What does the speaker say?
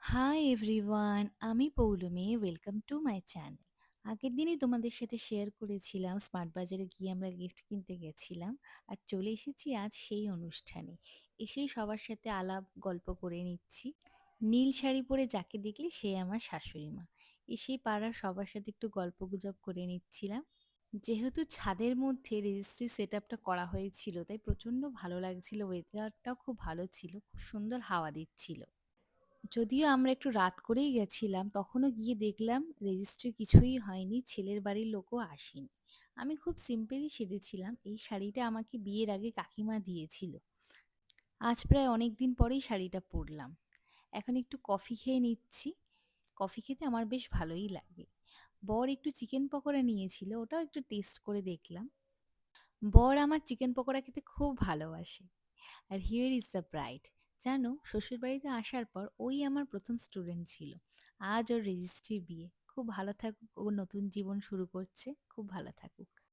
High everyone, আমি Poulami. Welcome to my channel. আগের দিনই তোমাদের সাথে শেয়ার করেছিলাম স্মার্ট বাজারে গিয়ে আমরা গিফট কিনতে গেছিলাম, আর চলে এসেছি আজ সেই অনুষ্ঠানে। এসেই সবার সাথে আলাপ গল্প করে নিচ্ছি। নীল শাড়ি পরে যাকে দেখলে সে আমার শাশুড়ি মা। এসেই পাড়ার সবার সাথে একটু গল্পগুজব করে নিচ্ছিলাম। যেহেতু ছাদের মধ্যে রেজিস্ট্রি সেট আপটা করা হয়েছিল, তাই প্রচণ্ড ভালো লাগছিল। ওয়েদারটাও খুব ভালো ছিল, খুব সুন্দর হাওয়া দিচ্ছিল। যদিও আমরা একটু রাত করেই গেছিলাম, তখনও গিয়ে দেখলাম রেজিস্ট্রি কিছুই হয়নি, ছেলের বাড়ির লোকও আসেনি। আমি খুব সিম্পলি সেজেছিলাম। এই শাড়িটা আমাকে বিয়ের আগে কাকিমা দিয়েছিল। আজ প্রায় অনেক দিন পরেই শাড়িটা পরলাম। এখন একটু কফি খেয়ে নিচ্ছি। কফি খেতে আমার বেশ ভালোই লাগে। বর একটু চিকেন পকোড়া নিয়েছিল, ওটাও একটু টেস্ট করে দেখলাম। বর আমার চিকেন পকোড়া খেতে খুব ভালোবাসে। আর হিয়ার ইজ দ্য ব্রাইড। জানো, শ্বশুরবাড়িতে আসার পর ওই আমার প্রথম স্টুডেন্ট ছিল। আজ ওর রেজিস্ট্রি বিয়ে। খুব ভালো থাকুক, ও নতুন জীবন শুরু করছে, খুব ভালো থাকুক।